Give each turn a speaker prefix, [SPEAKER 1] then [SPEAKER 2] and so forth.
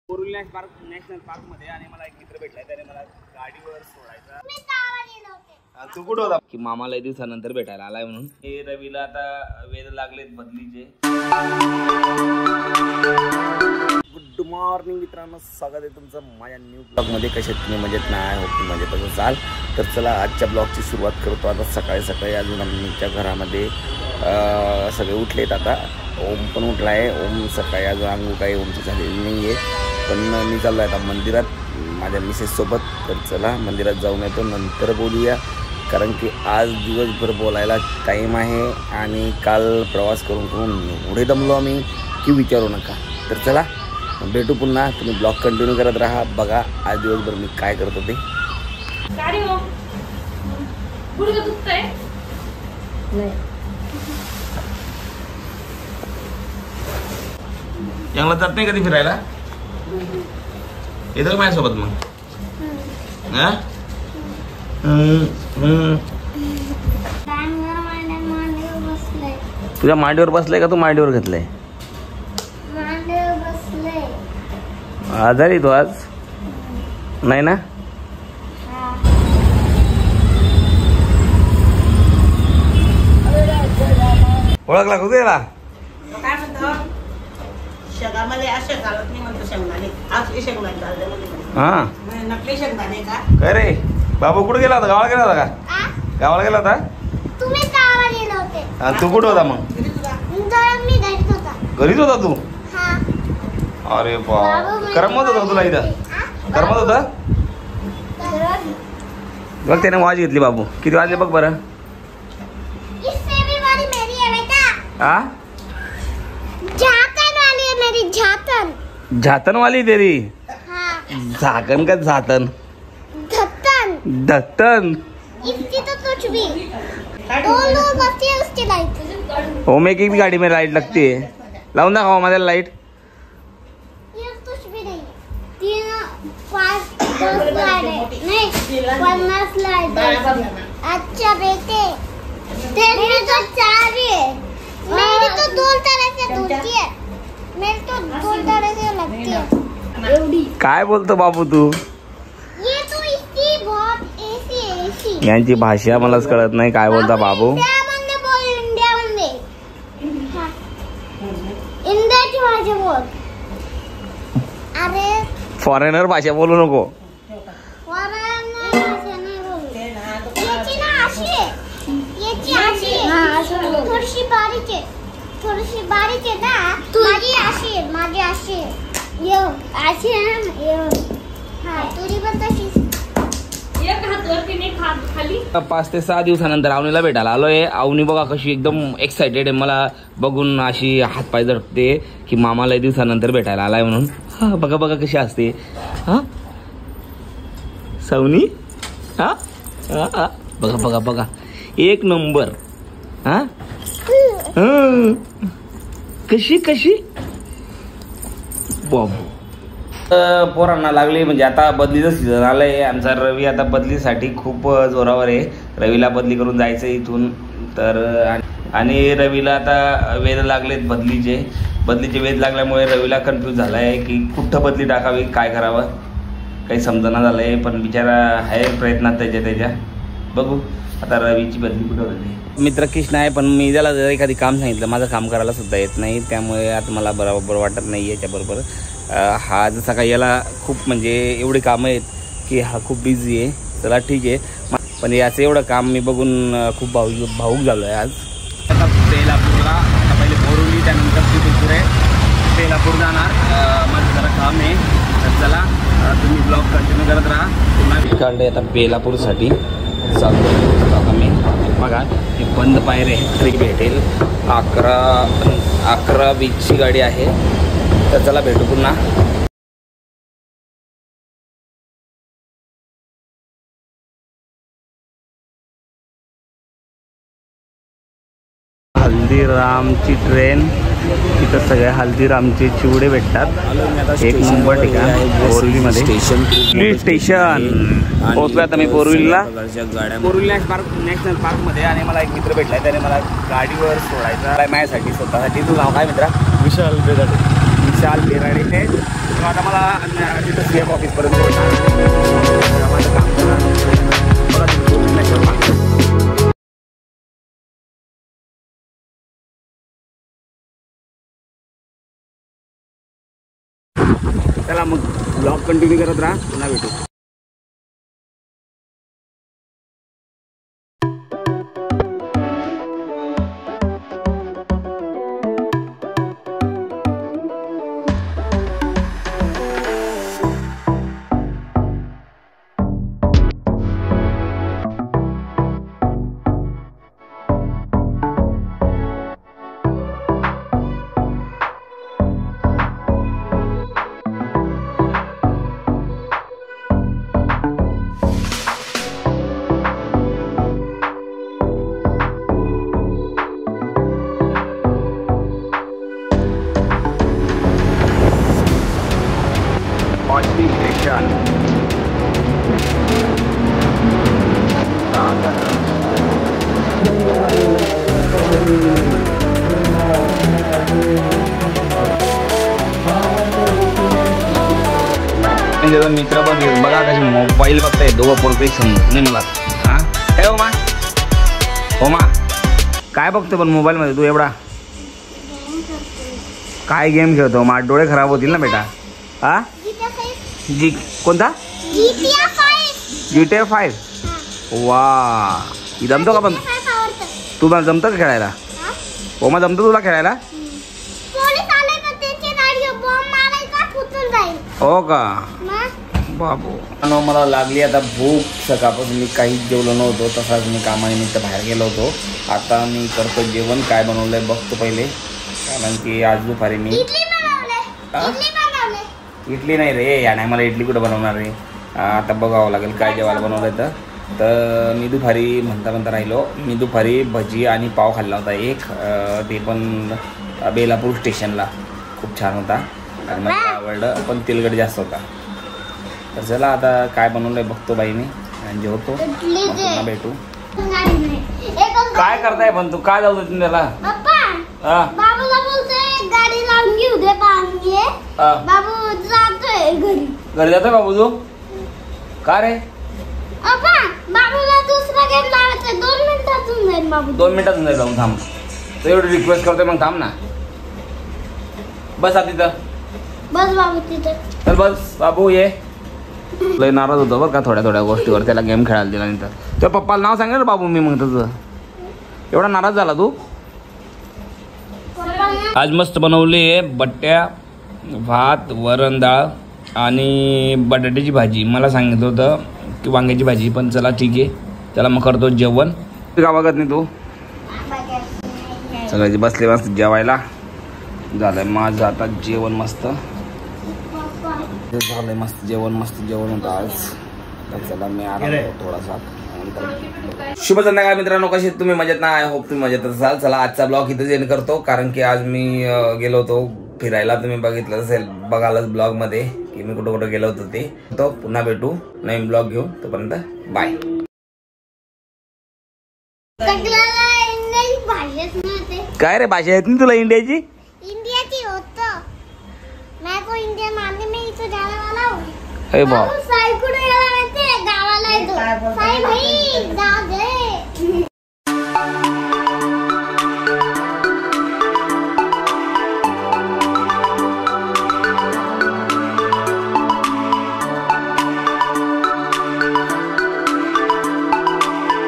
[SPEAKER 1] Boruli national park मध्ये आणि मला एक मित्र भेटलाय, त्याने मला गाडीवर सोडायचा. तू कुठं होता? की मामा लय दिवसानंतर भेटायला आलाय म्हणून. हे रवीला आता वेध लागलेत बदलीचे. गुड मॉर्निंग मित्रांनो, स्वागत आहे तुमचं माझ्या न्यू ब्लॉग मध्ये. कसे तुम्ही मजेत नाही होत मजेत असाल तर चला आजच्या ब्लॉगची सुरुवात करतो. आता सकाळी सकाळी अजून आमच्या घरामध्ये सगळे उठलेत. आता ओम पण उठला आहे. ओम सकाळी अजून अंघोळ काही ओमची झालेली नाही आहे, पण मी चाललो आहे आता मंदिरात माझ्या मिसेससोबत. तर चला मंदिरात जाऊन येतो, नंतर बोलूया. कारण की आज दिवसभर बोलायला टाईम आहे आणि काल प्रवास करून एवढे दमलो आम्ही की विचारू नका. तर चला भेटू पुन्हा. तुम्ही ब्लॉग कंटिन्यू करत राहा, बघा आज दिवसभर मी काय करतो ते. चांगला जात नाही कधी फिरायला? येतं का माझ्यासोबत मग? तुझ्या मांडीवर बसलाय का? तू मांडीवर घेतलंय? आजारी तू आज नाही ना? ओळखला का त्याला? काय रे बाबू कुठे गेला होता? गावाला गेला होता का? गावाला गेला होता? तू कुठं होता मग? घरीच होता तू? अरे बा, करमत होता तुला इथं? करमत होता बघ. त्याने वाज घेतली बाबू. किती वाजले बघ बरं. झातन वाली तेरी? झाकन का झातन? धत्तन. हो मैं की भी गाड़ी में लाइट लगती है. लाऊन दाखवा माझ्या लाइट.
[SPEAKER 2] अच्छा बेटे, तेरी तो चार है, मेरी तो दो तरह से दूसरी है, मेरी तो दो तरह से लगती है.
[SPEAKER 1] काय बोलतो बाबू तू?
[SPEAKER 2] ये तो इसकी बहुत ऐसी
[SPEAKER 1] यांची भाषा मलाच कळत नाही. काय बोलता बाबू?
[SPEAKER 2] इंडियाची भाषा बोल. अरे
[SPEAKER 1] फॉरेनर भाषा बोलू नको.
[SPEAKER 2] थोडीशी बारीक आहे ना. माझी अशी यो अशी आहे यो. हा तुझी पण तशीच.
[SPEAKER 1] 5 ते 6 दिवसानंतर अवनीला भेटायला आलोय. अवनी बघा कशी एकदम एक्साइटेड आहे. मला बघून अशी हातपाय धरते की मामा लय दिवसानंतर भेटायला आलाय म्हणून. हा बघा बघा कशी असते. हा सवनी. हा बघा बघा बघा एक नंबर. हा कशी कशी बाबू. पोरांना लागली म्हणजे आता बदलीचं सीझन आलंय. आमचा रवी आता बदलीसाठी खूप जोरावर आहे. रवीला बदली करून जायचं इथून. तर आणि रवीला आता वेध लागलेत बदलीचे वेध लागल्यामुळे रवीला कन्फ्यूज झाला आहे की कुठं बदली टाकावी, काय करावं काही समजना झालं आहे. पण बिचारा आहे प्रयत्नात त्याच्या. बघू आता रवीची बदली कुठं होते. मित्र कृष्ण आहे, पण मी त्याला जर एखादी काम सांगितलं माझं काम करायला सुद्धा येत नाही. त्यामुळे आता मला बरोबर वाटत नाही याच्याबरोबर. हा जसा काही याला खूप म्हणजे एवढी कामं आहेत की हा खूप बिझी आहे. चला ठीक आहे, पण याचं एवढं काम मी बघून खूप भावूक झालो आहे आज. आता बेलापूरला, आता पहिले बोरुली त्यानंतर तिथून आहे बेलापूर जाणार. माझं जरा काम आहे. तर चला तुम्ही ब्लॉग कंटिन्यू करत राहा. पुन्हा काढले आता बेलापूरसाठी चालतो. आता मी बघा हे बंद पायरे तरी भेटेल. 11:20ची गाडी आहे. तर चला भेटू पुन्हा. हल्दीरामची ट्रेन. तिथं सगळे हल्दीरामचे चिवडे भेटतात. एक नंबर ठिकाण बोरिवलीमध्ये. स्टेशन पोहोचलो आता मी बोरिवलीला. बोरिवली नॅशनल पार्क मध्ये आणि मला एक मित्र भेटलाय, त्याने मला गाडीवर सोडायचा माझ्यासाठी स्वतःसाठी. तू नाव काय मित्रा?
[SPEAKER 3] विशाल बेदाटे.
[SPEAKER 1] विशाल बेराडे हे आता मला तिथं CM ऑफिसपर्यंत माझं काम चला मग ब्लॉग कंटिन्यू करत राहा, पुन्हा भेटू. मित्र पण बघा कशी मोबाईल बघताय दोघं पोरपे समजून मला. हा काय होमा होमा काय बघतो पण मोबाईलमध्ये तू एवढा काय गेम खेळतो? माझे डोळे खराब होतील ना बेटा. हा जी कोणता GTA 5? वा जमतो का पण तू मला जमतं का खेळायला? होमा जमतो तुला खेळायला? हो का बाबू. मला लागली आता भूक. सकाळपासून मी काहीच जेवलो नव्हतो, तसाच मी कामानिमित्त बाहेर गेलो होतो. आता मी करतो जेवण. काय बनवलंय बघतो पहिले, कारण की आज दुपारी मी इडली नाही रे या नाही मला इडली कुठं बनवणार रे. आता बघावं लागेल काय जेवायला बनवलं तर मी दुपारी म्हणता राहिलो. मी दुपारी भजी आणि पाव खाल्ला होता एक, ते पण बेलापूर स्टेशनला. खूप छान होता आणि मला आवडलं, पण तेलकट जास्त होता. तर चला आता काय बनवलंय बघतो बाई मी आणि जेवतो, पुन्हा भेटू. काय करताय पण तू? काय जाऊ तुम्ही त्याला?
[SPEAKER 2] बाबूला बोलतोय गाडी लावून घेऊ दे पाणी. बाबू जातोय घरी
[SPEAKER 1] जातोय बाबू तू? का रे
[SPEAKER 2] बाबूला दुसरा गेम लावायचा. 2 मिनिटातून जाईल बाबू.
[SPEAKER 1] 2 मिनिटातून जाईल बाबू. थांब तर एवढी रिक्वेस्ट करतोय मग थांब ना. बस आता तिथं
[SPEAKER 2] बस बाबू तिथं.
[SPEAKER 1] चल बस बाबू ये. लय नाराज होतो बरं का थोड्या गोष्टीवर. त्याला गेम खेळायला दिला नाही तर त्या पप्पाला नाव सांगेल बाबू मी. मग तुझं एवढा नाराज झाला तू? आज मस्त बनवली आहे बट्ट्या, भात, वरण डाळ आणि बटाट्याची भाजी. मला सांगितलं होतं की वांग्याची भाजी, पण चला ठीक आहे. त्याला मग करतो जेवण. का बघत नाही तू? सगळ्याची बसले मस्त जेवायला. झालंय माझं आता जेवण मस्त झालंय. मस्त जेवण होतं आज. तर चला मी आराम करतो थोडासा. शुभ संध्याकाळ मित्रांनो, कसे तुम्ही मजेत ना? आय होप तुम्ही मजेत असाल. चला आजचा ब्लॉग इथेच एंड करतो, कारण की आज मी गेलो होतो फिरायला. तुम्ही बघितलं असेल बघालच ब्लॉग मध्ये की मी कुठं गेलो होतो ते. तो पुन्हा भेटू नवीन ब्लॉग घेऊन. तोपर्यंत बाय. काय रे भाषा येत नाही तुला इंडियाची?
[SPEAKER 2] इंडियाची होतं. मैं को इंडिया मानने में ही तो जाने वाला हूँ.
[SPEAKER 1] अरे बाप
[SPEAKER 2] साई कुठे गेला माहिती? गावाला येतो. साई भाई